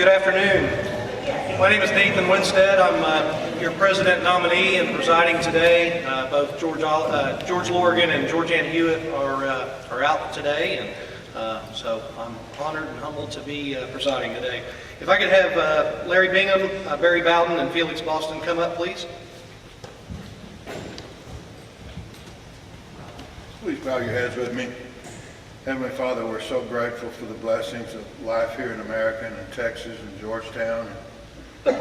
Good afternoon. My name is Nathan Winstead. I'm your president nominee and presiding today. Both George Lorgan and Georgianne Hewitt are out today, and so I'm honored and humbled to be presiding today. If I could have Larry Bingham, Barry Bowden, and Felix Boston come up, please. Please bow your heads with me. Heavenly Father, we're so grateful for the blessings of life here in America and in Texas and Georgetown. We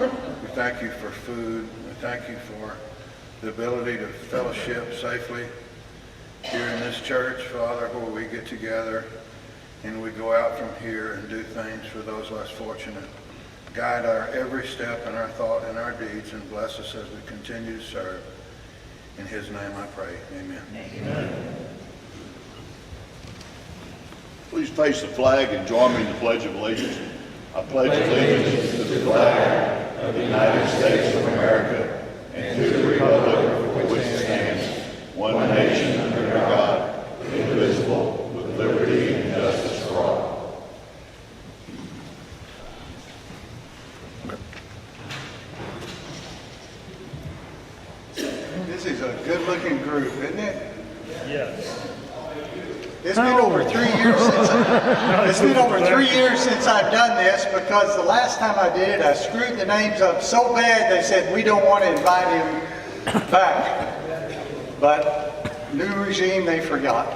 thank you for food. We thank you for the ability to fellowship safely here in this church, Father, where we get together and we go out from here and do things for those less fortunate. Guide our every step in our thought and our deeds, and bless us as we continue to serve. In His name I pray. Amen. Amen. Please face the flag and join me in the Pledge of Allegiance. I pledge allegiance to the flag of the United States of America and to the republic for which it stands, one nation under God, indivisible, with liberty and justice for all. This is a good-looking group, isn't it? Yes. It's been over 3 years since I've done this, because the last time I did it, I screwed the names up so bad they said we don't want to invite him back. But new regime, they forgot.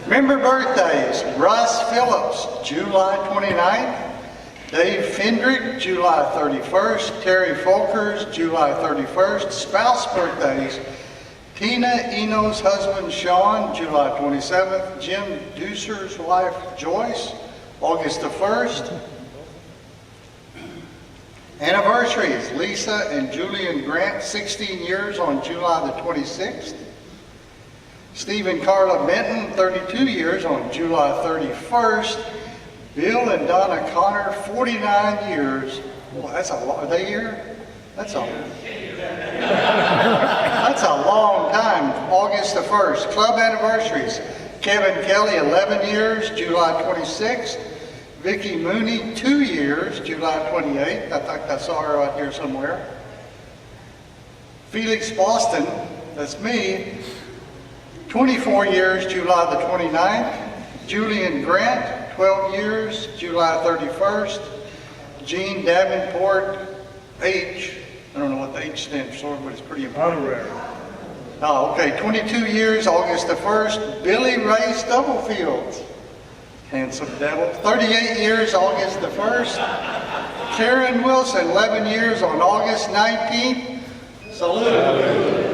Remember birthdays: Russ Phillips, July 29th. Dave Fendrick, July 31st. Terry Folkers, July 31st. Spouse birthdays: Tina Eno's husband, Sean, July 27th. Jim Deucer's wife, Joyce, August the 1st. Anniversaries: Lisa and Julian Grant, 16 years on July the 26th. Steve and Carla Benton, 32 years on July 31st. Bill and Donna Connor, 49 years. Well, that's a lot. Are they here? That's a long time. August the 1st. Club anniversaries: Kevin Kelly, 11 years, July 26th. Vicki Mooney, 2 years, July 28th. I think I saw her out here somewhere. Felix Boston, that's me, 24 years, July the 29th. Julian Grant, 12 years, July 31st. Jean Davenport, H. I don't know what the H stands for, but it's pretty important. Honorary. Oh, okay, 22 years, August the 1st. Billy Ray Stubblefield, handsome devil, 38 years, August the 1st. Karen Wilson, 11 years on August 19th. Salute.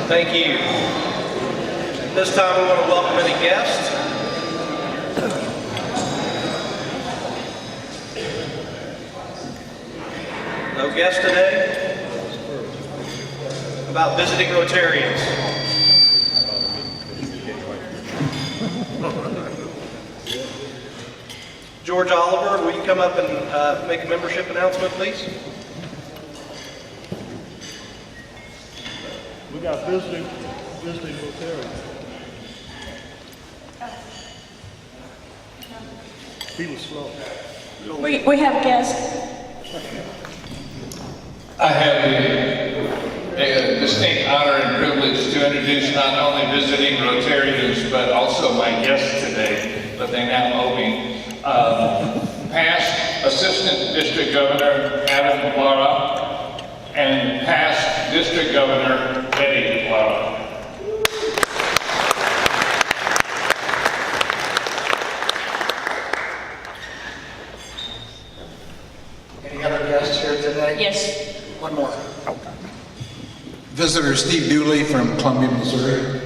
Thank you. This time we want to welcome any guests. No guests today? About visiting Rotarians. George Oliver, will you come up and make a membership announcement, please? We got visiting Rotarians. He was slow. We have guests. I have the distinct honor and privilege to introduce not only visiting Rotarians, but also my guests today, but they now owe me. Past Assistant District Governor Adam Lara and past District Governor Betty Lara. Any other guests here today? Yes. One more. Visitor Steve Dooley from Columbia, Missouri.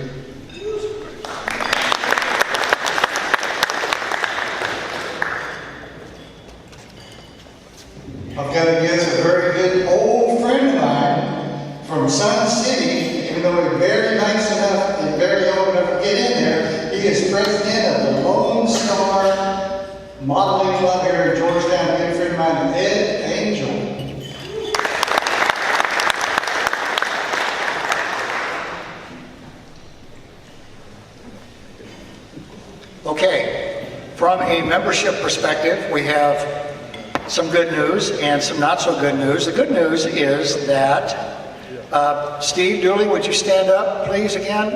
I've got to guess a very good old friend of mine from Sun City, even though he's very nice enough and very old enough to get in there. He is president of the Lone Star Modeling Club here in Georgetown. Good friend of mine, Ed Angel. a membership perspective, we have some good news and some not so good news. The good news is that, Steve Dooley, would you stand up, please, again?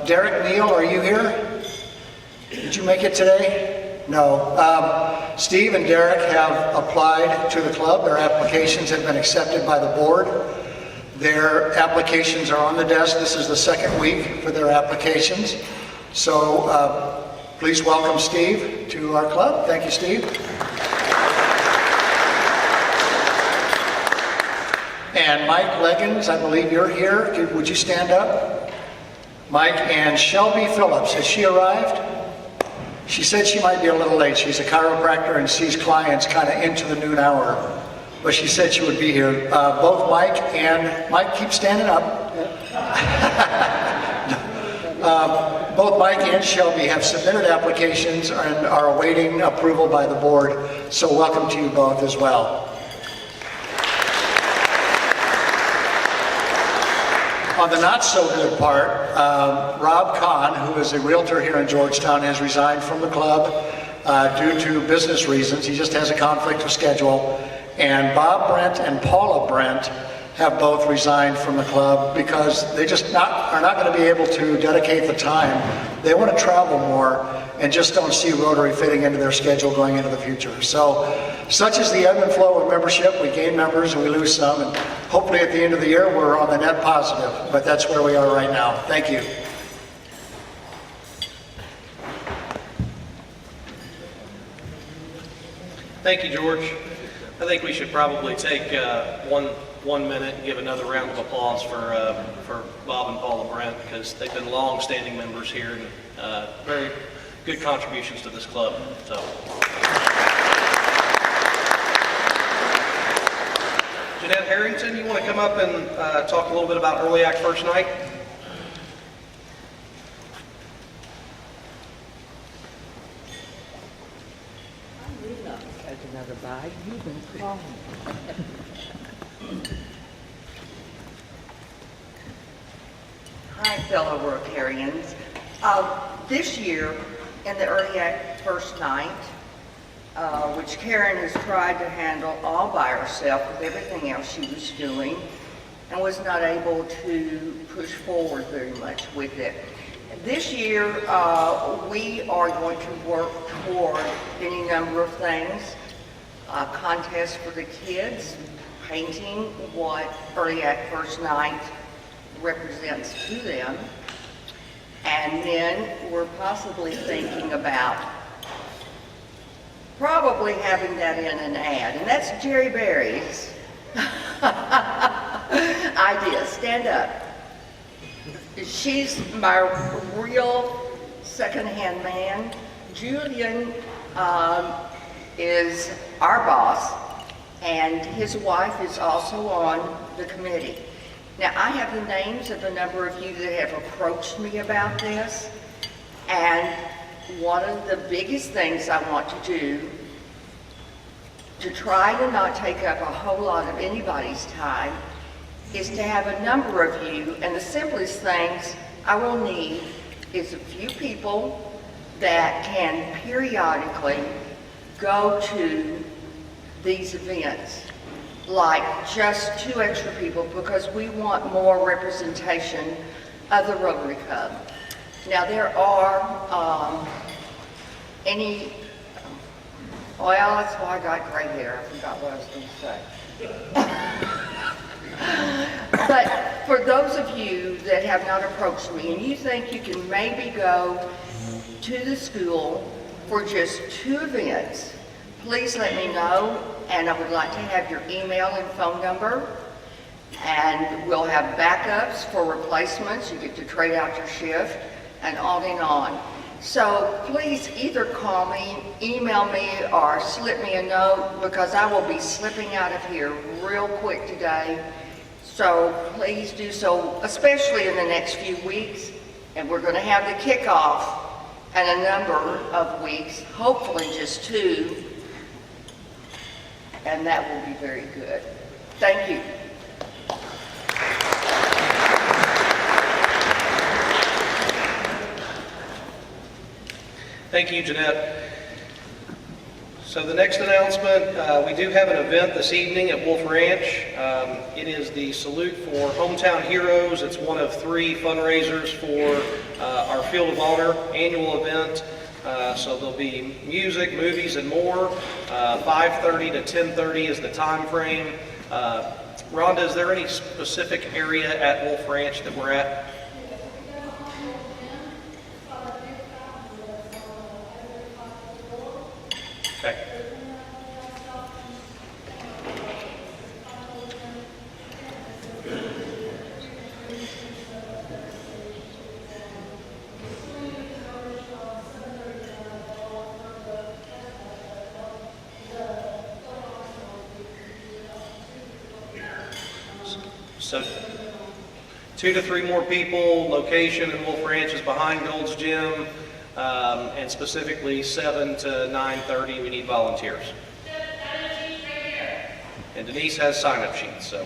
Derek Neal, are you here? Did you make it today? No. Steve and Derek have applied to the club. Their applications have been accepted by the board. Their applications are on the desk. This is the second week for their applications. So please welcome Steve to our club. Thank you, Steve. And Mike Leggins, I believe you're here. Would you stand up? Mike and Shelby Phillips, has she arrived? She said she might be a little late. She's a chiropractor and sees clients kind of into the noon hour. But she said she would be here. Both Mike, keep standing up. Both Mike and Shelby have submitted applications and are awaiting approval by the board. So welcome to you both as well. On the not so good part, Rob Kahn, who is a realtor here in Georgetown, has resigned from the club due to business reasons. He just has a conflict of schedule. And Bob Brent and Paula Brent have both resigned from the club because they just are not going to be able to dedicate the time. They want to travel more and just don't see Rotary fitting into their schedule going into the future. So such is the ebb and flow of membership. We gain members and we lose some, and hopefully at the end of the year we're on the net positive, but that's where we are right now. Thank you. Thank you, George. I think we should probably take one minute and give another round of applause for Bob and Paula Brent, because they've been long-standing members here and very good contributions to this club. So, Jeanette Harrington, you want to come up and talk a little bit about Early Act First Night? Another bite. You've been calling. Hi, fellow Rotarians. This year, in the Early Act First Night, which Karen has tried to handle all by herself with everything else she was doing, and was not able to push forward very much with it. This year, we are going to work toward any number of things. Contest for the kids, painting what Early Act First Night represents to them. And then we're possibly thinking about probably having that in an ad. And that's Jerry Berry's idea. Stand up. She's my real second-hand man. Julian is our boss, and his wife is also on the committee. Now, I have the names of a number of you that have approached me about this, and one of the biggest things I want to do to try to not take up a whole lot of anybody's time is to have a number of you, and the simplest things I will need is a few people that can periodically go to these events, like just 2 extra people, because we want more representation of the Rotary Club. Now there are well, that's why I got gray hair. I forgot what I was going to say. But for those of you that have not approached me and you think you can maybe go to the school for just 2 events, please let me know, and I would like to have your email and phone number, and we'll have backups for replacements. You get to trade out your shift, and on and on. So please either call me, email me, or slip me a note, because I will be slipping out of here real quick today. So please do so, especially in the next few weeks. And we're going to have the kickoff in a number of weeks, hopefully just 2, and that will be very good. Thank you. Thank you, Jeanette. So the next announcement, we do have an event this evening at Wolf Ranch. It is the Salute for Hometown Heroes. It's one of 3 fundraisers for our Field of Honor annual event. So there'll be music, movies, and more. 5:30 to 10:30 is the time frame. Rhonda, is there any specific area at Wolf Ranch that we're at? Okay. So 2 to 3 more people. Location in Wolf Ranch is behind Gold's Gym, and specifically 7 to 9:30. We need volunteers. And Denise has sign-up sheets. So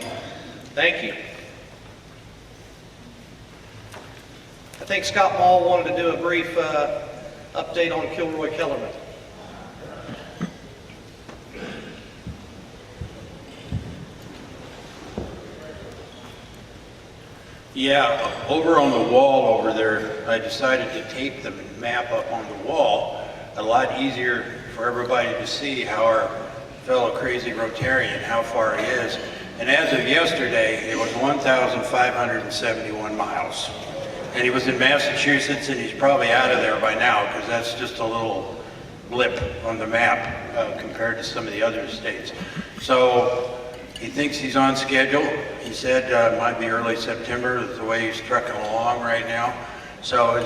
thank you. I think Scott Mall wanted to do a brief update on Kilroy Kellerman. Yeah, over on the wall over there, I decided to tape the map up on the wall. A lot easier for everybody to see how our fellow crazy Rotarian, how far he is. And as of yesterday, it was 1,571 miles. And he was in Massachusetts, and he's probably out of there by now, because that's just a little blip on the map compared to some of the other states. So he thinks he's on schedule. He said it might be early September, the way he's trucking along right now. So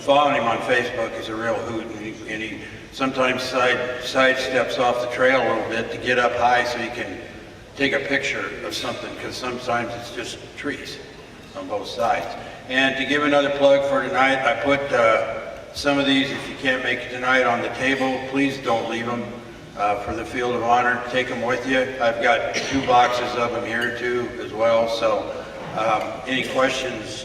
following him on Facebook is a real hoot, and he sometimes sidesteps off the trail a little bit to get up high so he can take a picture of something, because sometimes it's just trees on both sides. And to give another plug for tonight, I put some of these, if you can't make it tonight, on the table. Please don't leave them. For the Field of Honor, take them with you. I've got 2 boxes of them here too as well, so any questions,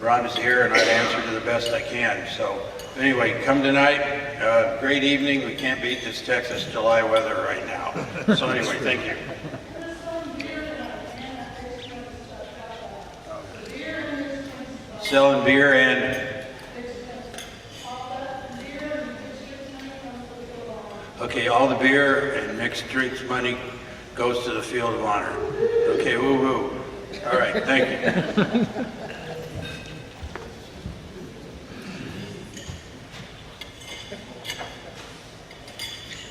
Rhonda's here and I'd answer to the best I can. So anyway, come tonight, great evening. We can't beat this Texas July weather right now. So anyway, thank you. Selling beer and okay, all the beer and mixed drinks money goes to the Field of Honor. Okay, woo-woo. All right, thank you.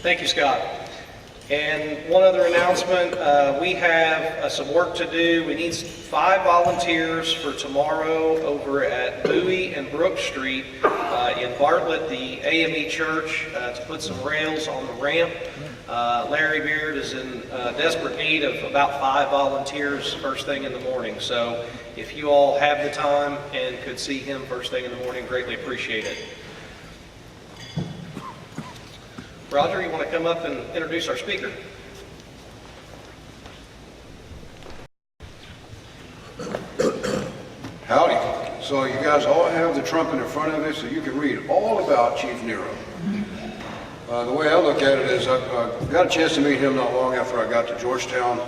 Thank you, Scott. And one other announcement, we have some work to do. We need 5 volunteers for tomorrow over at Bowie and Brook Street in Bartlett, the AME Church, to put some rails on the ramp. Larry Beard is in desperate need of about 5 volunteers first thing in the morning. So if you all have the time and could see him first thing in the morning, greatly appreciate it. Roger, you want to come up and introduce our speaker? Howdy. So you guys all have the trumpet in front of you so you can read all about Chief Nero. The way I look at it is I got a chance to meet him not long after I got to Georgetown.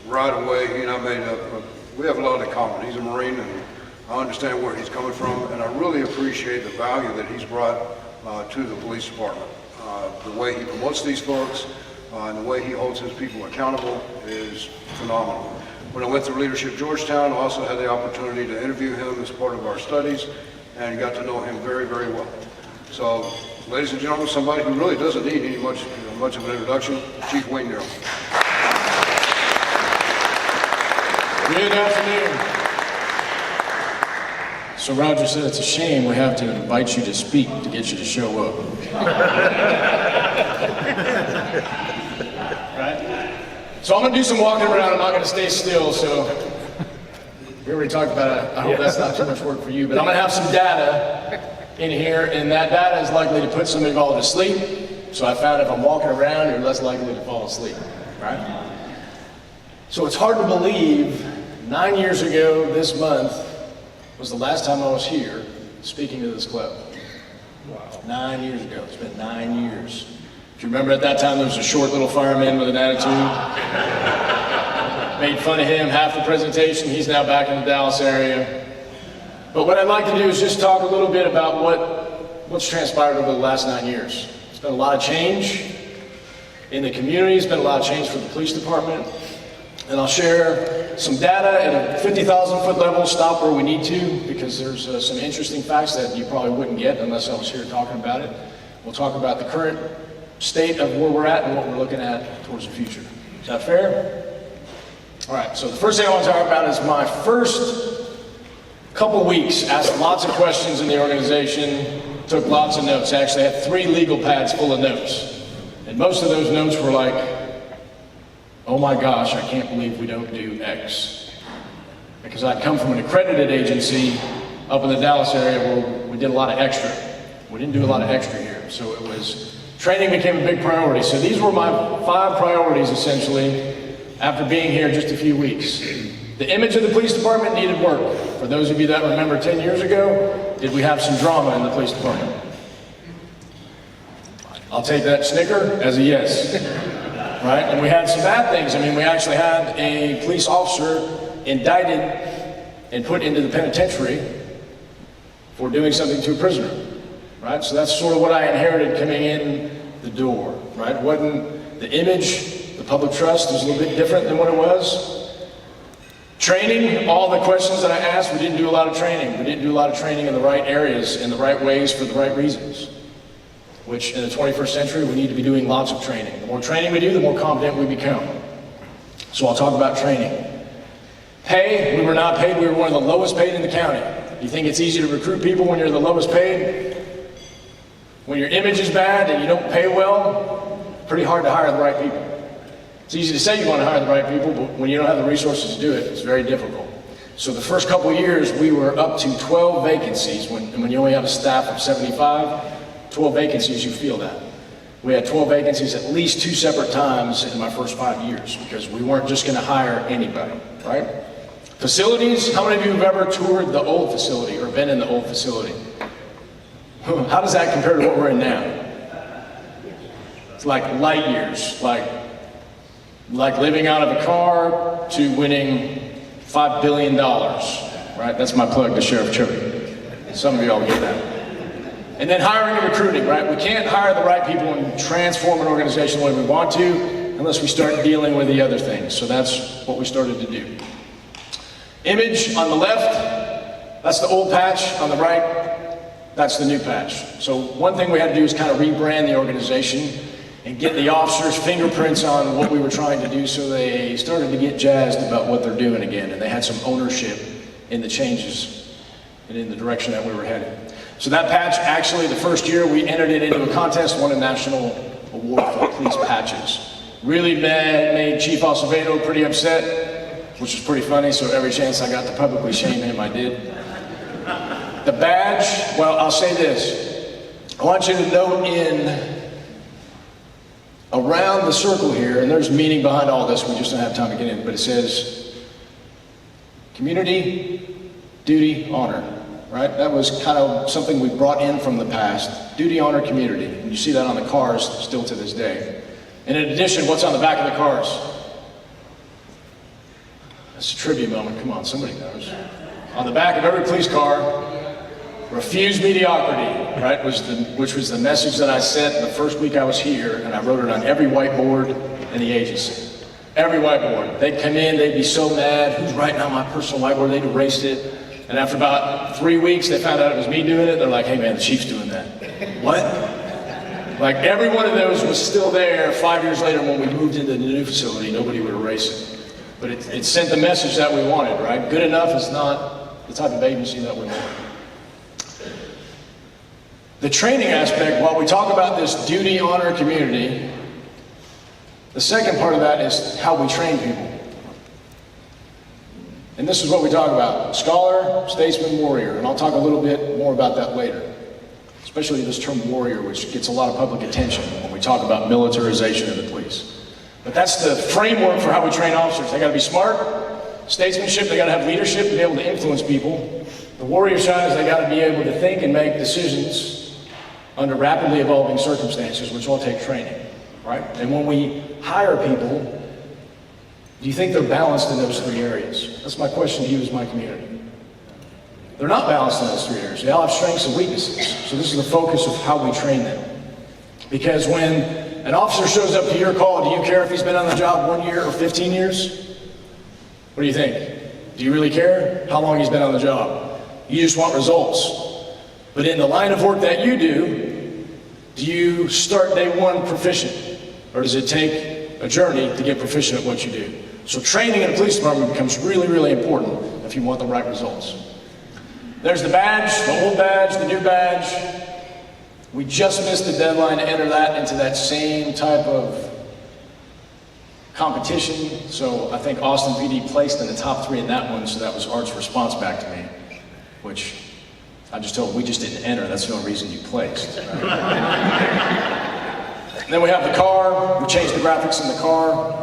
Right away, he and I made up, we have a lot in common. He's a Marine and I understand where he's coming from, and I really appreciate the value that he's brought to the police department. The way he promotes these folks and the way he holds his people accountable is phenomenal. When I went through Leadership Georgetown, I also had the opportunity to interview him as part of our studies and got to know him very, very well. So, ladies and gentlemen, somebody who really doesn't need any much of an introduction, Chief Wayne Nero. Good afternoon. So Roger said it's a shame we have to invite you to speak to get you to show up. Right? So I'm going to do some walking around. I'm not going to stay still. So we already talked about it. I hope that's not too much work for you. But I'm going to have some data in here, and that data is likely to put some of you all to sleep. So I found if I'm walking around, you're less likely to fall asleep. Right? So it's hard to believe 9 years ago this month was the last time I was here speaking to this club. Wow. 9 years ago. It's been 9 years. you remember at that time there was a short little fireman with an attitude. Made fun of him half the presentation. He's now back in the Dallas area. But what I'd like to do is just talk a little bit about what's transpired over the last 9 years. It's been a lot of change in the community. It's been a lot of change for the police department. And I'll share some data at a 50,000 foot level, stop where we need to, because there's some interesting facts that you probably wouldn't get unless I was here talking about it. We'll talk about the current state of where we're at and what we're looking at towards the future. Is that fair? All right, so the first thing I want to talk about is my first couple weeks. Asked lots of questions in the organization, took lots of notes. I actually had 3 legal pads full of notes. And most of those notes were like, oh my gosh, I can't believe we don't do X. Because I'd come from an accredited agency up in the Dallas area where we did a lot of extra. We didn't do a lot of extra here. So it was, training became a big priority. So these were my 5 priorities essentially after being here just a few weeks. The image of the police department needed work. For those of you that remember 10 years ago, did we have some drama in the police department? I'll take that snicker as a yes. Right? And we had some bad things. I mean, we actually had a police officer indicted and put into the penitentiary for doing something to a prisoner. Right? So that's sort of what I inherited coming in the door. Right? Wasn't the image, the public trust was a little bit different than what it was. Training, all the questions that I asked, we didn't do a lot of training. We didn't do a lot of training in the right areas, in the right ways, for the right reasons. Which in the 21st century, we need to be doing lots of training. The more training we do, the more competent we become. So I'll talk about training. Pay, we were not paid. We were one of the lowest paid in the county. You think it's easy to recruit people when you're the lowest paid? When your image is bad and you don't pay well, pretty hard to hire the right people. It's easy to say you want to hire the right people, but when you don't have the resources to do it, it's very difficult. So the first couple of years, we were up to 12 vacancies. When you only have a staff of 75, 12 vacancies, you feel that. We had 12 vacancies at least 2 separate times in my first 5 years because we weren't just going to hire anybody, right? Facilities, how many of you have ever toured the old facility or been in the old facility? How does that compare to what we're in now? It's like light years, like living out of a car to winning $5 billion, right? That's my plug to Sheriff Chubby. Some of y'all get that. And then hiring and recruiting, right? We can't hire the right people and transform an organization the way we want to unless we start dealing with the other things. So that's what we started to do. Image on the left, that's the old patch. On the right, that's the new patch. So one thing we had to do is kind of rebrand the organization and get the officers' fingerprints on what we were trying to do so they started to get jazzed about what they're doing again. And they had some ownership in the changes and in the direction that we were headed. So that patch, actually, the first year we entered it into a contest, won a national award for police patches. Really made Chief Acevedo pretty upset, which was pretty funny, so every chance I got to publicly shame him, I did. The badge, well, I'll say this. I want you to note in around the circle here, and there's meaning behind all this, we just don't have time to get in, but it says community, duty, honor. Right? That was kind of something we brought in from the past. Duty, honor, community. And you see that on the cars still to this day. And in addition, what's on the back of the cars? That's a trivia moment. Come on, somebody knows. On the back of every police car, refuse mediocrity, right? Which was the message that I sent the first week I was here, and I wrote it on every whiteboard in the agency. Every whiteboard. They'd come in, they'd be so mad. Who's writing on my personal whiteboard? They'd erased it. And after about 3 weeks, they found out it was me doing it. They're like, hey man, the chief's doing that. What? Like every one of those was still there 5 years later when we moved into the new facility. Nobody would erase it. But it sent the message that we wanted, right? Good enough is not the type of agency that we want. The training aspect, while we talk about this duty, honor, community, the second part of that is how we train people. And this is what we talk about, scholar, statesman, warrior. And I'll talk a little bit more about that later. Especially this term warrior, which gets a lot of public attention when we talk about militarization of the police. But that's the framework for how we train officers. They gotta be smart, statesmanship, they gotta have leadership to be able to influence people. The warrior side is they gotta be able to think and make decisions under rapidly evolving circumstances, which all take training. right? And when we hire people, do you think they're balanced in those three areas? That's my question to you as my community. They're not balanced in those three areas. They all have strengths and weaknesses. So this is the focus of how we train them. Because when an officer shows up to your call, do you care if he's been on the job 1 year or 15 years? What do you think? Do you really care how long he's been on the job? You just want results. But in the line of work that you do you start day one proficient? Or does it take a journey to get proficient at what you do? So training in a police department becomes really, really important if you want the right results. There's the badge, the old badge, the new badge. We just missed the deadline to enter that into that same type of competition. So I think Austin PD placed in the top 3 in that one, so that was Art's response back to me, which I just told him we just didn't enter. That's no reason you placed. And then we have the car. We changed the graphics in the car.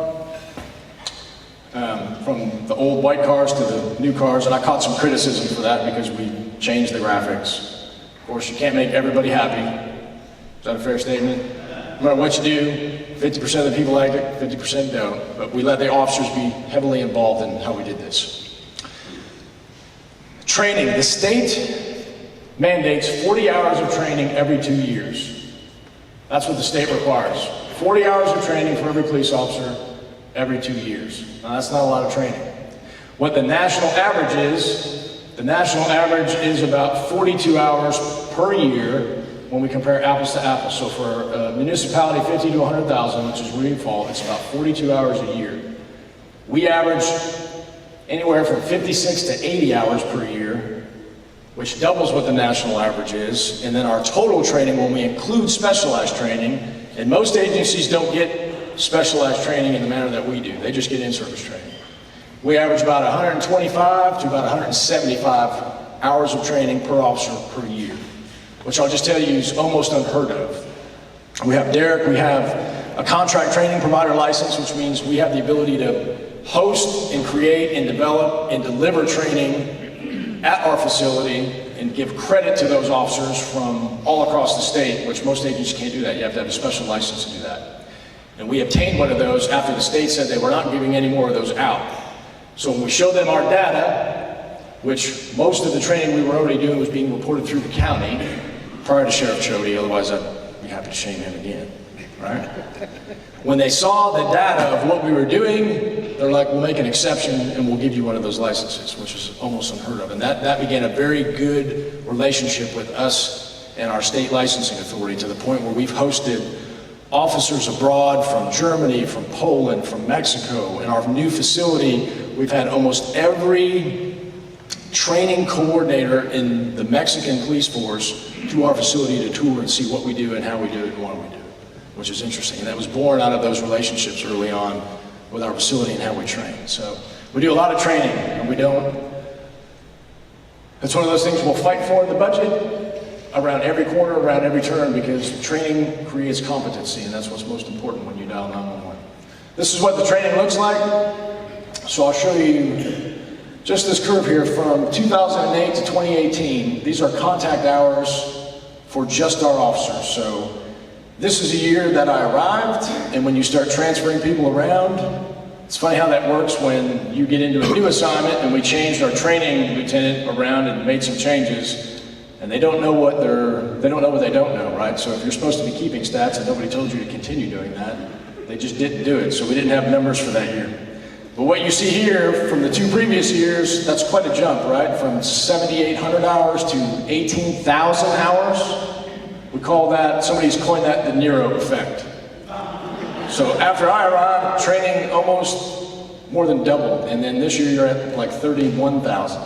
From the old white cars to the new cars, and I caught some criticism for that because we changed the graphics. Of course, you can't make everybody happy. Is that a fair statement? No matter what you do, 50% of the people like it, 50% don't. But we let the officers be heavily involved in how we did this. Training. The state mandates 40 hours of training every 2 years. That's what the state requires. 40 hours of training for every police officer every 2 years. Now, that's not a lot of training. What the national average is about 42 hours per year when we compare apples to apples. So for a municipality 50 to 100,000, which is where you fall, it's about 42 hours a year. We average anywhere from 56 to 80 hours per year, which doubles what the national average is. And then our total training, when we include specialized training, and most agencies don't get specialized training in the manner that we do. They just get in-service training. We average about 125 to about 175 hours of training per officer per year, which I'll just tell you is almost unheard of. We have Derek, we have a contract training provider license, which means we have the ability to host and create and develop and deliver training at our facility and give credit to those officers from all across the state, which most agencies can't do that. You have to have a special license to do that. And we obtained one of those after the state said they were not giving any more of those out. So when we showed them our data, which most of the training we were already doing was being reported through the county prior to Sheriff Chody, otherwise I'd be happy to shame him again, right? When they saw the data of what we were doing, they're like, we'll make an exception and we'll give you one of those licenses, which is almost unheard of. And that began a very good relationship with us and our state licensing authority to the point where we've hosted officers abroad from Germany, from Poland, from Mexico. In our new facility, we've had almost every training coordinator in the Mexican police force to our facility to tour and see what we do and how we do it and why we do it, which is interesting. And that was born out of those relationships early on with our facility and how we train. So we do a lot of training, and we don't. It's one of those things we'll fight for in the budget, around every corner, around every turn, because training creates competency, and that's what's most important when you dial 911. This is what the training looks like. So I'll show you just this curve here from 2008 to 2018. These are contact hours for just our officers. So this is a year that I arrived, and when you start transferring people around, it's funny how that works when you get into a new assignment and we changed our training lieutenant around and made some changes. And they don't know what they don't know, right? So if you're supposed to be keeping stats and nobody told you to continue doing that, they just didn't do it. So we didn't have numbers for that year. But what you see here from the 2 previous years, that's quite a jump, right? From 7,800 hours to 18,000 hours. We call that, somebody's coined that the Nero effect. So after I arrived, training almost more than doubled. And then this year you're at like 31,000.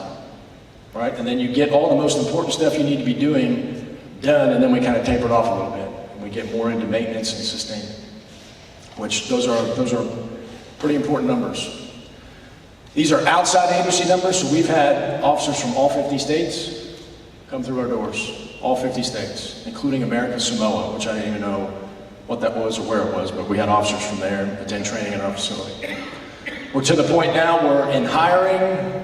Right? And then you get all the most important stuff you need to be doing done, and then we kind of taper it off a little bit. And we get more into maintenance and sustainment, which those are pretty important numbers. These are outside agency numbers, so we've had officers from all 50 states come through our doors, all 50 states, including American Samoa, which I didn't even know what that was or where it was, but we had officers from there attend training in our facility. We're to the point now where in hiring,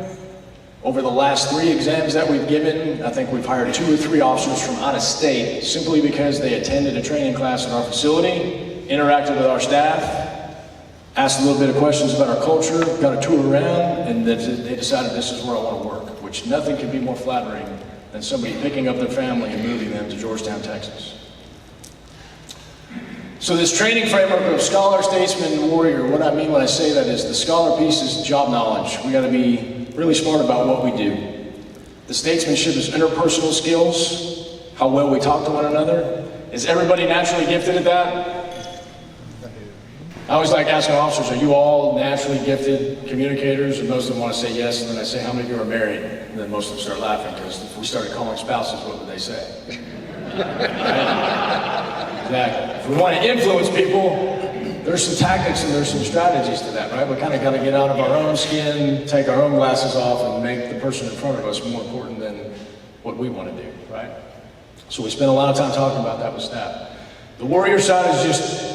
over the last 3 exams that we've given, I think we've hired 2 or 3 officers from out of state simply because they attended a training class at our facility interacted with our staff, asked a little bit of questions about our culture, got a tour around, and they decided this is where I want to work, which nothing could be more flattering than somebody picking up their family and moving them to Georgetown, Texas. So this training framework of scholar, statesman, and warrior, what I mean when I say that is the scholar piece is job knowledge. We got to be really smart about what we do. The statesmanship is interpersonal skills, how well we talk to one another. Is everybody naturally gifted at that? I always like asking officers, are you all naturally gifted communicators? And most of them want to say yes, and then I say, how many of you are married? And then most of them start laughing, because if we started calling spouses, what would they say? Exactly. If we want to influence people, there's some tactics and there's some strategies to that, right? We kind of got to get out of our own skin, take our own glasses off, and make the person in front of us more important than what we want to do, right? So we spend a lot of time talking about that with staff. The warrior side is just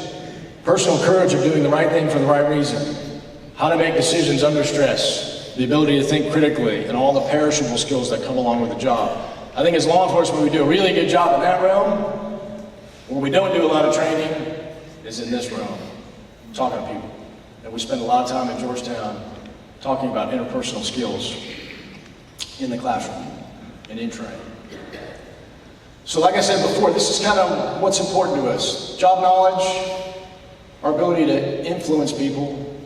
personal courage of doing the right thing for the right reason, how to make decisions under stress, the ability to think critically, and all the perishable skills that come along with the job. I think as law enforcement, we do a really good job in that realm. Where we don't do a lot of training is in this realm, talking to people. And we spend a lot of time in Georgetown talking about interpersonal skills in the classroom and in training. So like I said before, this is kind of what's important to us. Job knowledge, our ability to influence people,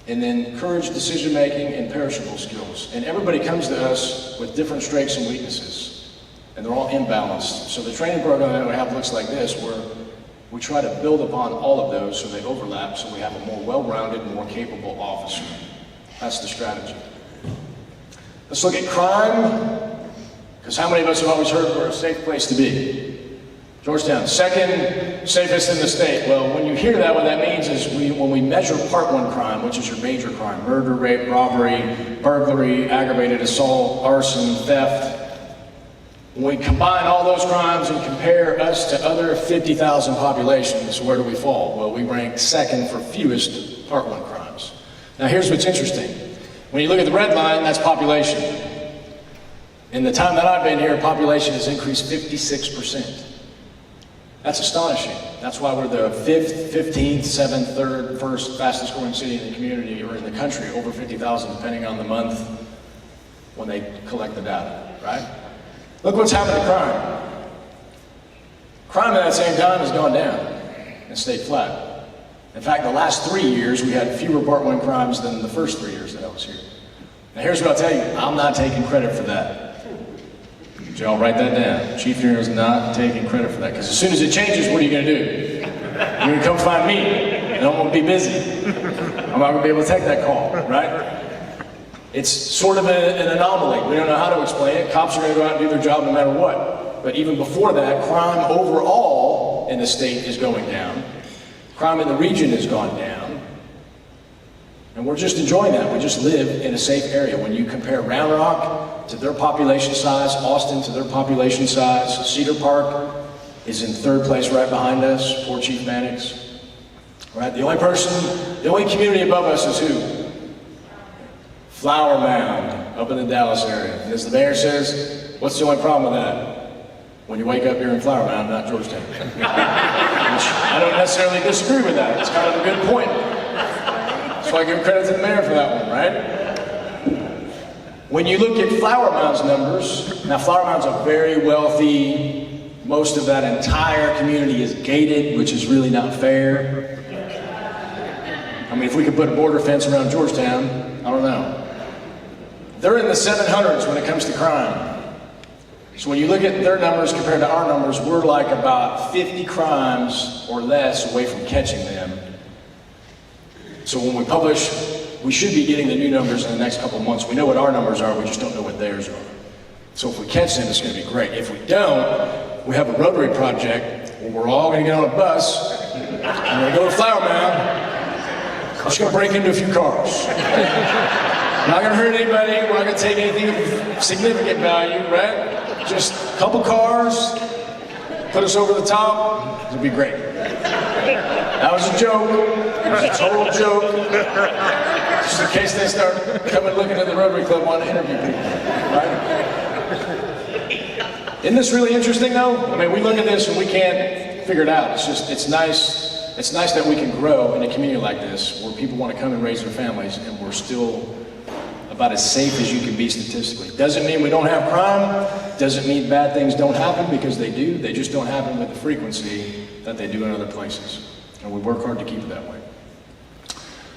and then courage, decision-making, and perishable skills. And everybody comes to us with different strengths and weaknesses. And they're all imbalanced. So the training program that we have looks like this, where we try to build upon all of those so they overlap, so we have a more well-rounded, more capable officer. That's the strategy. Let's look at crime, because how many of us have always heard we're a safe place to be? Georgetown, second safest in the state. Well, when you hear that, what that means is when we measure Part 1 crime, which is your major crime, murder, rape, robbery, burglary, aggravated assault, arson, theft, when we combine all those crimes and compare us to other 50,000 populations, where do we fall? Well, we rank second for fewest Part 1 crimes. Now here's what's interesting. When you look at the red line, that's population. In the time that I've been here, population has increased 56%. That's astonishing. That's why we're the 5th, 15th, 7th, 3rd, 1st fastest growing city in the community or in the country, over 50,000 depending on the month when they collect the data, right? Look what's happened to crime. Crime at that same time has gone down and stayed flat. In fact, the last 3 years, we had fewer Part 1 crimes than the first 3 years that I was here. Now here's what I'll tell you, I'm not taking credit for that. So y'all write that down. Chief Nero's not taking credit for that, because as soon as it changes, what are you gonna do? You're gonna come find me, and I'm gonna be busy. I'm not gonna be able to take that call, right? It's sort of an anomaly. We don't know how to explain it. Cops are going to go out and do their job no matter what. But even before that, crime overall in the state is going down. Crime in the region has gone down. And we're just enjoying that. We just live in a safe area. When you compare Round Rock to their population size, Austin to their population size, Cedar Park is in 3rd place right behind us, poor Chief Mannix. Right? The only community above us is who? Flower Mound, up in the Dallas area. And as the mayor says, what's the only problem with that? When you wake up, you're in Flower Mound, not Georgetown. Which I don't necessarily disagree with that. It's kind of a good point. So I give credit to the mayor for that one, right? When you look at Flower Mound's numbers, now Flower Mound's a very wealthy, most of that entire community is gated, which is really not fair. I mean, if we could put a border fence around Georgetown, I don't know. They're in the 700s when it comes to crime. So when you look at their numbers compared to our numbers, we're like about 50 crimes or less away from catching them. So when we publish, we should be getting the new numbers in the next couple of months. We know what our numbers are, we just don't know what theirs are. So if we catch them, it's going to be great. If we don't, we have a Rotary project where we're all going to get on a bus, and we're going to go to Flower Mound. We're just going to break into a few cars. Not going to hurt anybody, we're not going to take anything of significant value, right? Just a couple cars, put us over the top, it'll be great. That was a joke, it was a total joke. Just in case they start coming looking at the Rotary Club wanting to interview people, right? Isn't this really interesting though? I mean, we look at this and we can't it figured out. It's nice that we can grow in a community like this where people want to come and raise their families and we're still about as safe as you can be statistically. Doesn't mean we don't have crime, doesn't mean bad things don't happen, because they do. They just don't happen with the frequency that they do in other places. And we work hard to keep it that way.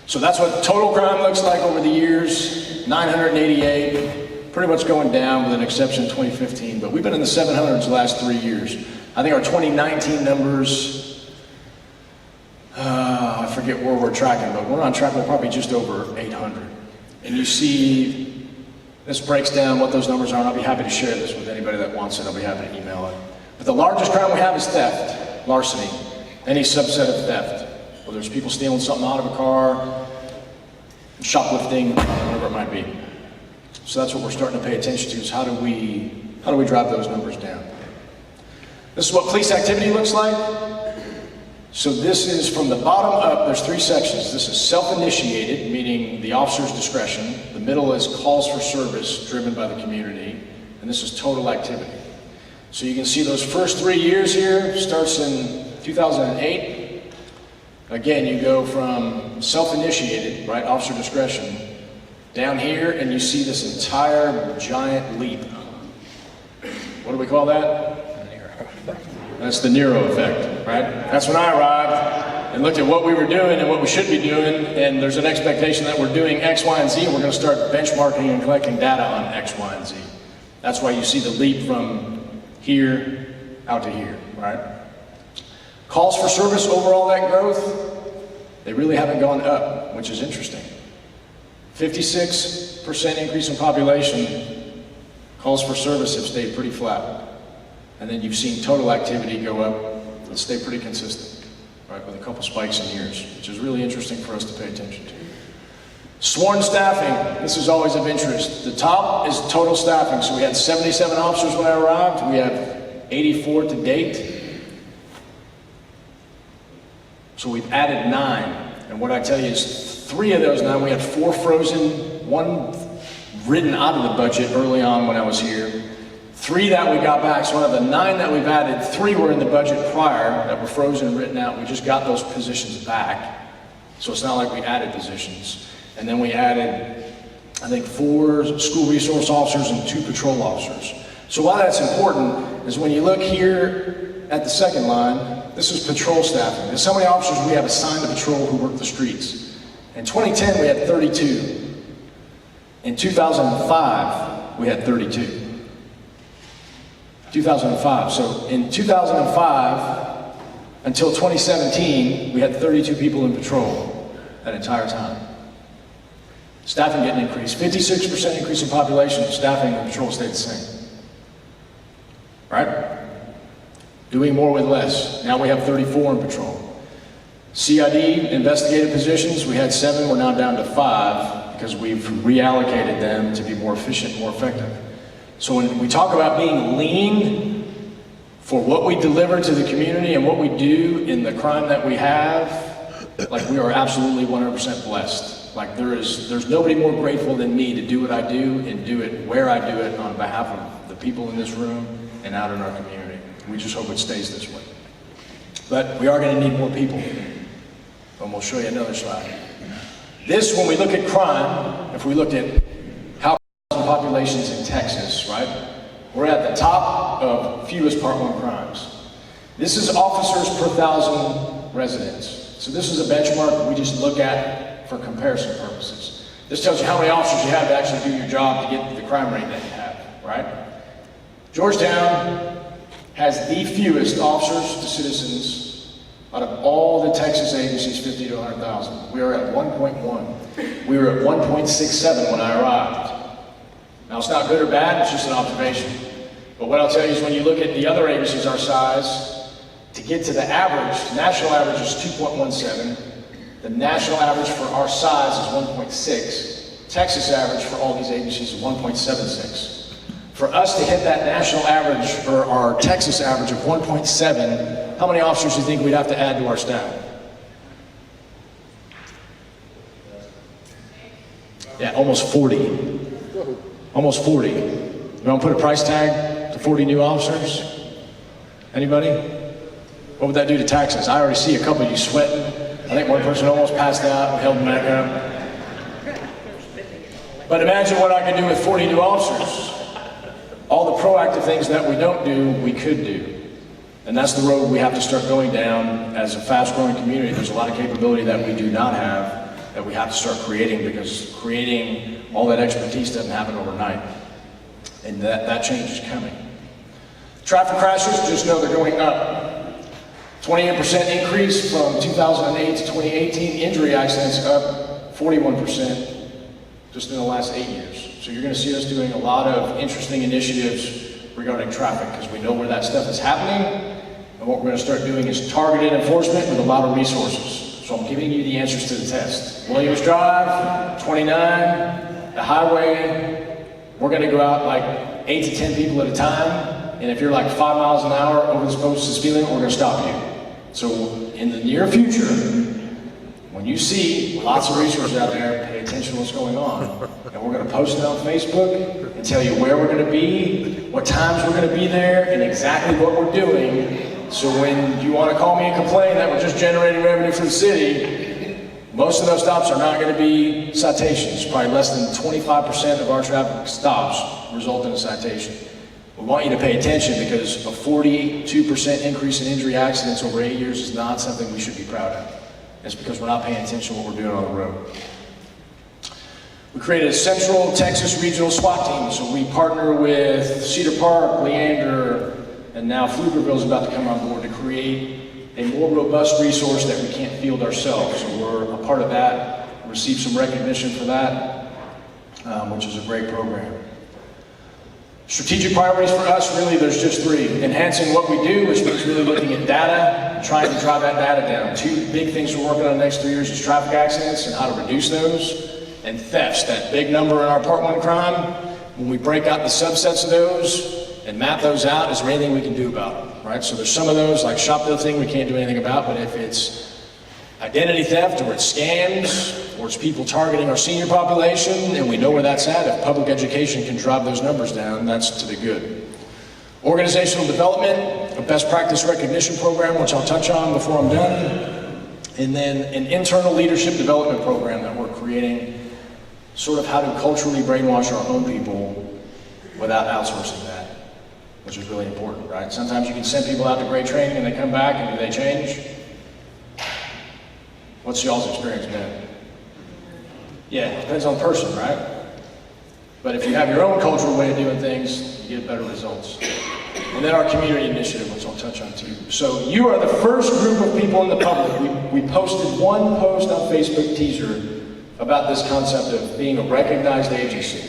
So that's what total crime looks like over the years, 988, pretty much going down with an exception in 2015, but we've been in the 700s the last 3 years. I think our 2019 numbers, I forget where we're tracking, but we're on track with probably just over 800. And you see, this breaks down what those numbers are, and I'll be happy to share this with anybody that wants it. I'll be happy to email it. But the largest crime we have is theft, larceny, any subset of theft. Whether it's people stealing something out of a car, shoplifting, whatever it might be. So that's what we're starting to pay attention to, is how do we drive those numbers down. This is what police activity looks like. So this is from the bottom up, there's 3 sections. This is self-initiated, meaning the officer's discretion. The middle is calls for service, driven by the community. And this is total activity. So you can see those first 3 years here, starts in 2008. Again, you go from self-initiated, right, officer discretion, down here, and you see this entire giant leap. What do we call that? That's the Nero effect, right? That's when I arrived and looked at what we were doing and what we should be doing, and there's an expectation that we're doing X, Y, and Z, and we're going to start benchmarking and collecting data on X, Y, and Z. That's why you see the leap from here out to here, right? Calls for service, over all that growth, they really haven't gone up, which is interesting. 56% increase in population, calls for service have stayed pretty flat. And then you've seen total activity go up and stay pretty consistent, right, with a couple spikes in years, which is really interesting for us to pay attention to. Sworn staffing, this is always of interest. The top is total staffing, so we had 77 officers when I arrived. We have 84 to date. So we've added 9, and what I tell you is 3 of those 9, we had 4 frozen, 1 written out of the budget early on when I was here. 3 that we got back, so out of the 9 that we've added, 3 were in the budget prior that were frozen and written out. We just got those positions back. So it's not like we added positions. And then we added, I think, 4 school resource officers and 2 patrol officers. So why that's important is when you look here at the second line, this is patrol staffing. This is how many officers we have assigned to patrol who work the streets. In 2010, we had 32. In 2005, we had 32. 2005. So in 2005 until 2017, we had 32 people in patrol that entire time. Staffing getting increased. 56% increase in population, staffing and patrol stayed the same. Right? Doing more with less. Now we have 34 in patrol. CID, investigative positions, we had 7, we're now down to 5 because we've reallocated them to be more efficient, more effective. So when we talk about being lean for what we deliver to the community and what we do in the crime that we have, like, we are absolutely 100% blessed. Like, there's nobody more grateful than me to do what I do and do it where I do it on behalf of the people in this room and out in our community. We just hope it stays this way. But we are going to need more people. And we'll show you another slide. This, when we look at crime, if we looked at populations in Texas, right? We're at the top of fewest Part 1 crimes. This is officers per 1,000 residents. So this is a benchmark that we just look at for comparison purposes. This tells you how many officers you have to actually do your job to get the crime rate that you have, right? Georgetown has the fewest officers to citizens out of all the Texas agencies, 50 to 100,000. We are at 1.1. We were at 1.67 when I arrived. Now, it's not good or bad, it's just an observation. But what I'll tell you is when you look at the other agencies our size, to get to the average, national average is 2.17. The national average for our size is 1.6. Texas average for all these agencies is 1.76. For us to hit that national average, or our Texas average of 1.7, how many officers do you think we'd have to add to our staff? Yeah, almost 40. Almost 40. You want to put a price tag to 40 new officers? Anybody? What would that do to taxes? I already see a couple of you sweating. I think one person almost passed out and held them back up. But imagine what I could do with 40 new officers. All the proactive things that we don't do, we could do. And that's the road we have to start going down as a fast-growing community. There's a lot of capability that we do not have that we have to start creating, because creating all that expertise doesn't happen overnight. And that change is coming. Traffic crashes, just know they're going up. 28% increase from 2008 to 2018. Injury accidents up 41% just in the last 8 years. So you're going to see us doing a lot of interesting initiatives regarding traffic, because we know where that stuff is happening. And what we're going to start doing is targeted enforcement with a lot of resources. So I'm giving you the answers to the test. Williams Drive, 29, the highway, we're going to go out like 8 to 10 people at a time. And if you're like 5 miles an hour over the posted speed limit, we're going to stop you. So in the near future, when you see lots of resources out there, pay attention to what's going on. And we're going to post it on Facebook and tell you where we're going to be, what times we're going to be there, and exactly what we're doing. So when you want to call me and complain that we're just generating revenue for the city, most of those stops are not going to be citations. Probably less than 25% of our traffic stops result in a citation. We want you to pay attention, because a 42% increase in injury accidents over 8 years is not something we should be proud of. It's because we're not paying attention to what we're doing on the road. We created a Central Texas Regional SWAT Team, so we partner with Cedar Park, Leander, and now Pflugerville is about to come on board to create a more robust resource that we can't field ourselves. So we're a part of that, received some recognition for that, which is a great program. Strategic priorities for us, really, there's just 3. Enhancing what we do, which means really looking at data, and trying to drive that data down. 2 big things we're working on the next 3 years is traffic accidents and how to reduce those, and thefts, that big number in our Part 1 crime. When we break out the subsets of those and map those out, is there anything we can do about them, right? So there's some of those, like shoplifting, we can't do anything about, but if it's identity theft, or it's scams, or it's people targeting our senior population, and we know where that's at, if public education can drive those numbers down, that's to the good. Organizational development, a best practice recognition program, which I'll touch on before I'm done, and then an internal leadership development program that we're creating, sort of how to culturally brainwash our own people without outsourcing that, which is really important, right? Sometimes you can send people out to great training and they come back, and do they change? What's y'all's experience been? Yeah, it depends on the person, right? But if you have your own cultural way of doing things, you get better results. And then our community initiative, which I'll touch on too. So you are the first group of people in the public. We posted one post on Facebook teaser about this concept of being a recognized agency.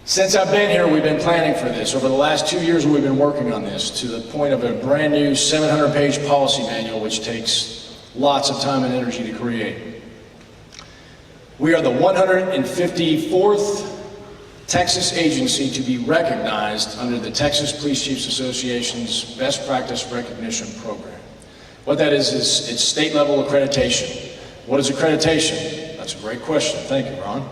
Since I've been here, we've been planning for this. Over the last 2 years, we've been working on this to the point of a brand new 700-page policy manual, which takes lots of time and energy to create. We are the 154th Texas agency to be recognized under the Texas Police Chiefs Association's Best Practice Recognition Program. What that is it's state-level accreditation. What is accreditation? That's a great question. Thank you, Ron.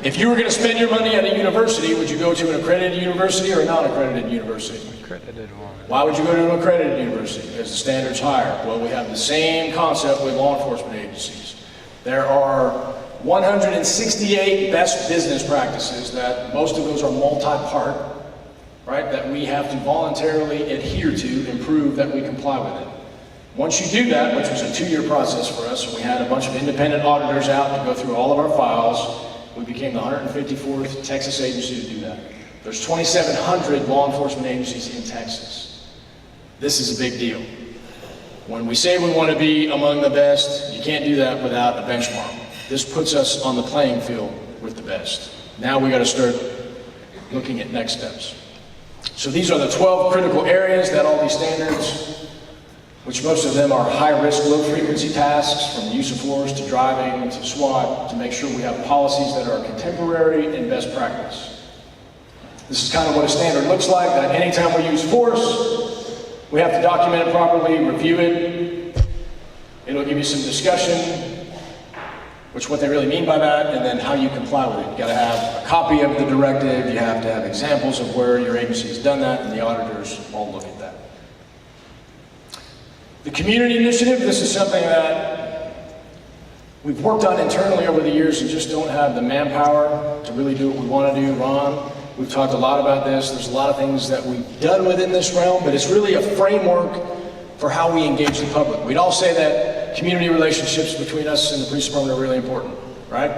If you were going to spend your money at a university, would you go to an accredited university or a non-accredited university? Accredited one. Why would you go to an accredited university? Because the standard's higher. Well, we have the same concept with law enforcement agencies. There are 168 best business practices that most of those are multi-part, right, that we have to voluntarily adhere to and prove that we comply with it. Once you do that, which was a 2-year process for us, and we had a bunch of independent auditors out to go through all of our files, we became the 154th Texas agency to do that. There's 2,700 law enforcement agencies in Texas. This is a big deal. When we say we want to be among the best, you can't do that without a benchmark. This puts us on the playing field with the best. Now we got to start looking at next steps. So these are the 12 critical areas that all these standards, which most of them are high-risk, low-frequency tasks, from use of force to driving to SWAT, to make sure we have policies that are contemporary and best practice. This is kind of what a standard looks like, that anytime we use force, we have to document it properly, review it. It'll give you some discussion, which what they really mean by that, and then how you comply with it. You gotta have a copy of the directive, you have to have examples of where your agency has done that, and the auditors all look at that. The community initiative, this is something that we've worked on internally over the years and just don't have the manpower to really do what we want to do. Ron, we've talked a lot about this. There's a lot of things that we've done within this realm, but it's really a framework for how we engage the public. We'd all say that community relationships between us and the police department are really important, right?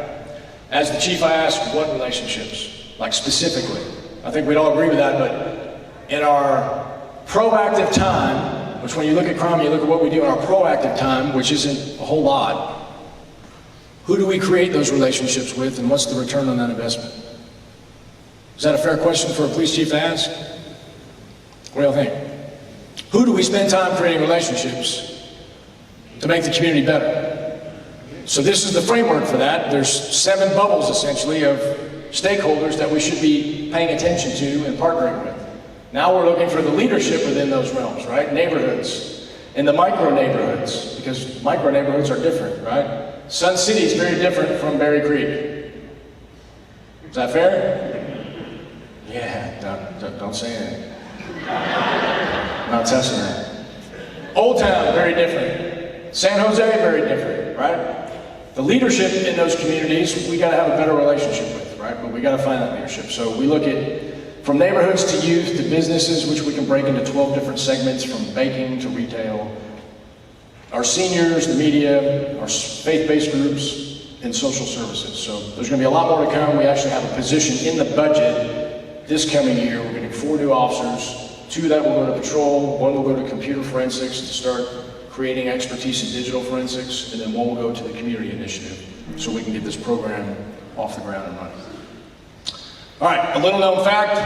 As the chief, I asked, what relationships? Like specifically. I think we'd all agree with that, but in our proactive time, which when you look at crime, you look at what we do in our proactive time, which isn't a whole lot, who do we create those relationships with, and what's the return on that investment? Is that a fair question for a police chief to ask? What do y'all think? Who do we spend time creating relationships to make the community better? So this is the framework for that. There's 7 bubbles, essentially, of stakeholders that we should be paying attention to and partnering with. Now we're looking for the leadership within those realms, right? Neighborhoods, and the micro neighborhoods, because micro neighborhoods are different, right? Sun City is very different from Berry Creek. Is that fair? Yeah, don't say anything. I'm not testing that. Old Town, very different. San Jose, very different, right? The leadership in those communities, we gotta have a better relationship with, right? But we gotta find that leadership. So we look at from neighborhoods to youth to businesses, which we can break into 12 different segments, from baking to retail. Our seniors, the media, our faith-based groups, and social services. So there's gonna be a lot more to come. We actually have a position in the budget this coming year. We're getting 4 new officers. 2 that will go to patrol, 1 will go to computer forensics to start creating expertise in digital forensics, and then 1 will go to the community initiative so we can get this program off the ground and running. All right, a little known fact.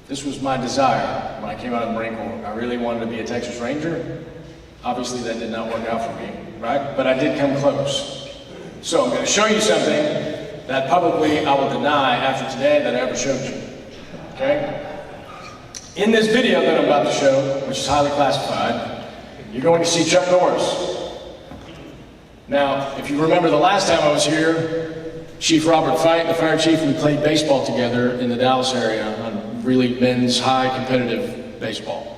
This was my desire when I came out of the Marine Corps. I really wanted to be a Texas Ranger. Obviously that did not work out for me, right? But I did come close. So I'm going to show you something that publicly I will deny after today that I ever showed you, okay? In this video that I'm about to show, which is highly classified, you're going to see Chuck Norris. Now, if you remember the last time I was here, Chief Robert Fite, the fire chief, we played baseball together in the Dallas area on really men's high competitive baseball.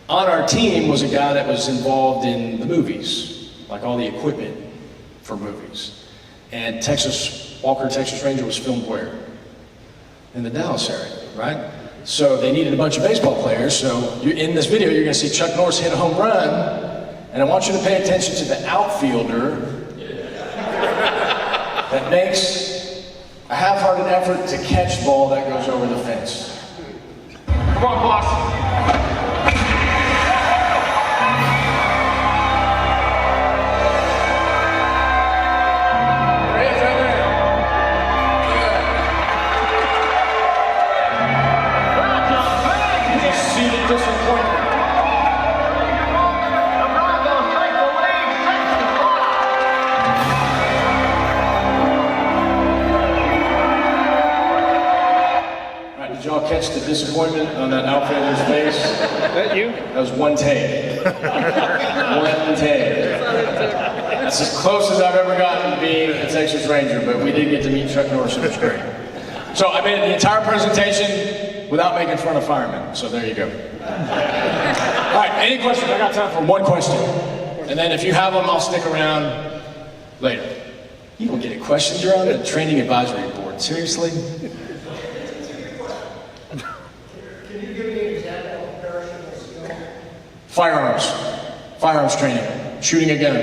On our team was a guy that was involved in the movies, like all the equipment for movies. And Walker, Texas Ranger was filmed where? In the Dallas area, right? So they needed a bunch of baseball players. So in this video, you're going to see Chuck Norris hit a home run. And I want you to pay attention to the outfielder that makes a half-hearted effort to catch the ball that goes over the fence. Come on, boss. Catch the disappointment on that outfielder's face? That you? That was 1 take. 1 take. That's as close as I've ever gotten to being a Texas Ranger, but we did get to meet Chuck Norris, and it was great. So I made the entire presentation without making fun of firemen, so there you go. All right, any questions? I got time for 1 question. And then if you have them, I'll stick around later. You don't get a question, you're on the training advisory board, seriously? Firearms training, shooting a gun.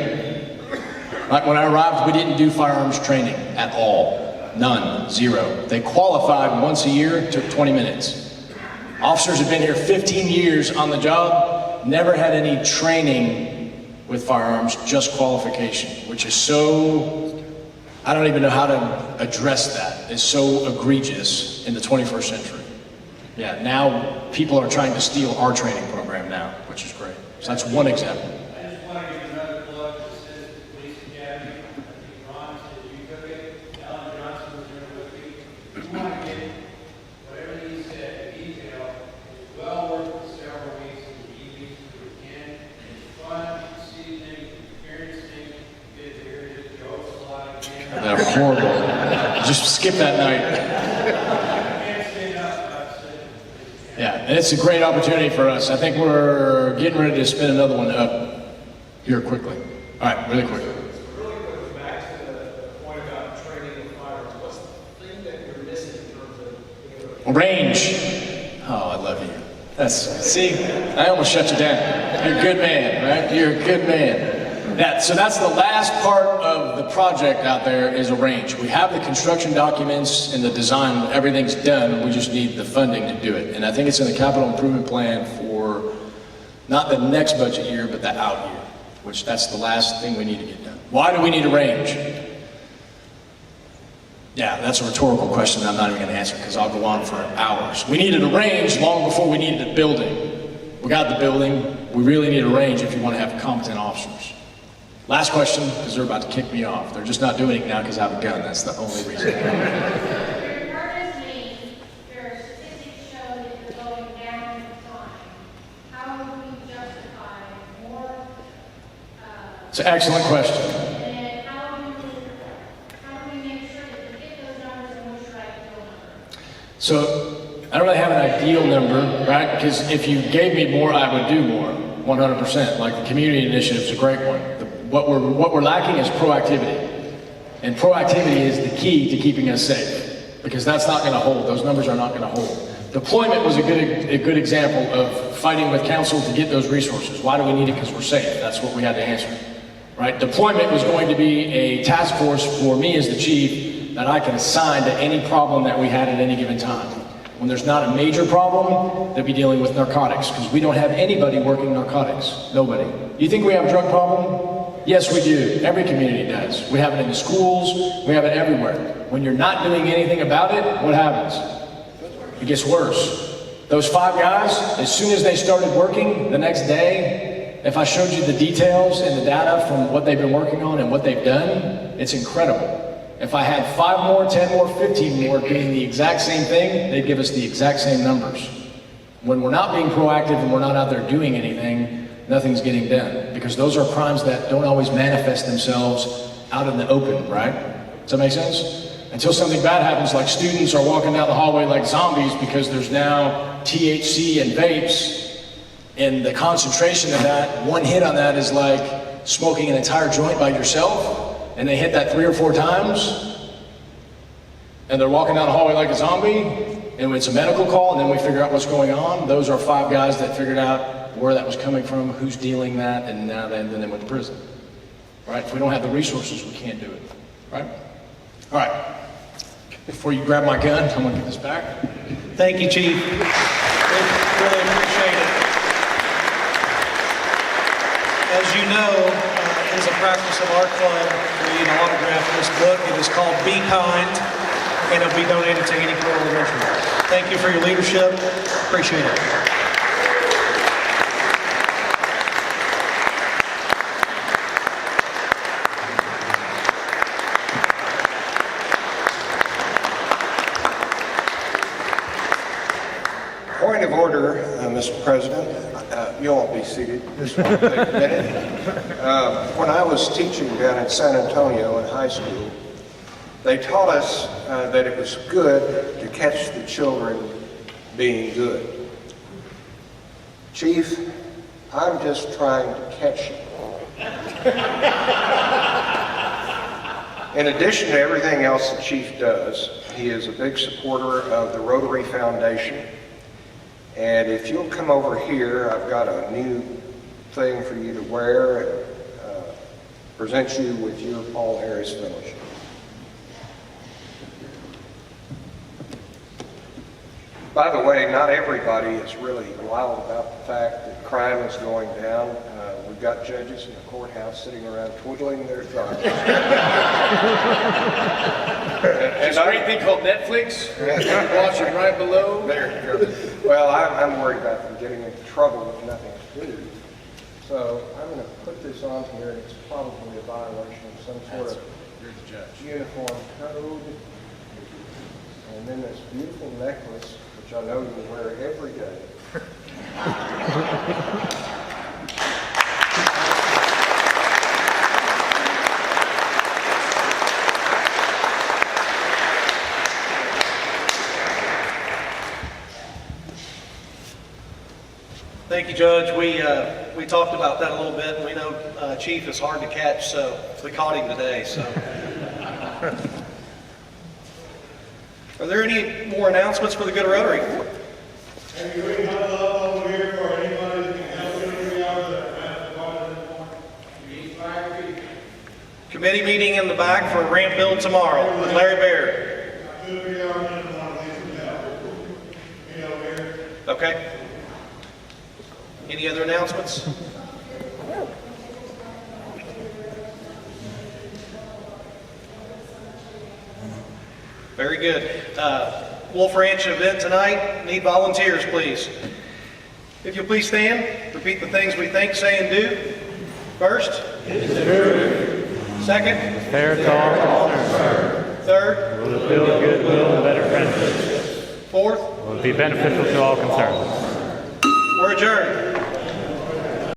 Like when I arrived, we didn't do firearms training at all. None, 0. They qualified once a year, took 20 minutes. Officers have been here 15 years on the job, never had any training with firearms, just qualification, which is so, I don't even know how to address that. It's so egregious in the 21st century. Yeah, now people are trying to steal our training program now, which is great. So that's 1 example. I just want to give another plug to the Police Academy. Ron said you took it. Alan Johnson was there with me. You want to get whatever he said in detail. It's well worth the several weeks and evenings to attend. It's fun. You see things, experience things. You get to hear his jokes a lot again. They're horrible. Just skip that night. I can't stand up. Yeah, it's a great opportunity for us. I think we're getting ready to spin another one up here quickly. All right, really quick. Really quick, back to the point about training with firearms. What's the thing that you're missing in terms of Range. Oh, I love you. See, I almost shut you down. You're a good man, right? You're a good man. So that's the last part of the project out there is a range. We have the construction documents and the design, everything's done. We just need the funding to do it. And I think it's in the capital improvement plan for not the next budget year, but the out year, which that's the last thing we need to get done. Why do we need a range? Yeah, that's a rhetorical question that I'm not even going to answer because I'll go on for hours. We needed a range long before we needed a building. We got the building. We really need a range if you want to have competent officers. Last question, because they're about to kick me off. They're just not doing it now because I have a gun. That's the only reason. It's an excellent question. So I don't really have an ideal number, right? Because if you gave me more, I would do more, 100%. Like the community initiative is a great one. What we're lacking is proactivity. And proactivity is the key to keeping us safe. Because that's not going to hold. Those numbers are not going to hold. Deployment was a good example of fighting with council to get those resources. Why do we need it? Because we're safe. That's what we had to answer. Right? Deployment was going to be a task force for me as the chief that I can assign to any problem that we had at any given time. When there's not a major problem, they'll be dealing with narcotics, because we don't have anybody working narcotics. Nobody. You think we have a drug problem? Yes, we do. Every community does. We have it in the schools. We have it everywhere. When you're not doing anything about it, what happens? It gets worse. Those 5 guys, as soon as they started working the next day, if I showed you the details and the data from what they've been working on and what they've done, it's incredible. If I had 5 more, 10 more, 15 more doing the exact same thing, they'd give us the exact same numbers. When we're not being proactive and we're not out there doing anything, nothing's getting done. Because those are crimes that don't always manifest themselves out in the open, right? Does that make sense? Until something bad happens, like students are walking down the hallway like zombies because there's now THC and vapes, and the concentration of that, one hit on that is like smoking an entire joint by yourself. And they hit that 3 or 4 times, and they're walking down the hallway like a zombie, and it's a medical call, and then we figure out what's going on. Those are 5 guys that figured out where that was coming from, who's dealing that, and now then they went to prison. Right? If we don't have the resources, we can't do it. Right? All right. Before you grab my gun, I'm gonna get this back. Thank you, Chief. Really appreciate it. As you know, it is a practice of our club for you to autograph this book. It is called Be Kind, and it'll be donated to any Pearl Elementary. Thank you for your leadership. Appreciate it. Point of order, Mr. President. You all be seated. This won't take a minute. When I was teaching down at San Antonio in high school, they taught us that it was good to catch the children being good. Chief, I'm just trying to catch you. In addition to everything else the Chief does, he is a big supporter of the Rotary Foundation. And if you'll come over here, I've got a new thing for you to wear and present you with your Paul Harris Fellowship. By the way, not everybody is really wild about the fact that crime is going down. We've got judges in the courthouse sitting around twiddling their thumbs. There's a great thing called Netflix. Watch it right below. There you go. Well, I'm worried about them getting into trouble with nothing to do. So I'm going to put this on here, and it's probably a violation of some sort of uniform code. And then this beautiful necklace, which I know you wear every day. Judge. We talked about that a little bit, and we know Chief is hard to catch, so we caught him today. So, are there any more announcements for the good of Rotary? Have you really got love over here for anybody that can help you in 3 hours that are at the bottom of the morning? You need 5 people. Committee meeting in the back for ramp build tomorrow with Larry Baird. 2 or 3 hours in the morning, leave them down. You know, here. Okay. Any other announcements? Very good. Wolf Ranch event tonight. Need volunteers, please. If you'll please stand, repeat the things we think, say, and do. First. Second. Fair to all concerned. Third. Will it build goodwill and better friendships? Fourth. Will it be beneficial to all concerned? We're adjourned.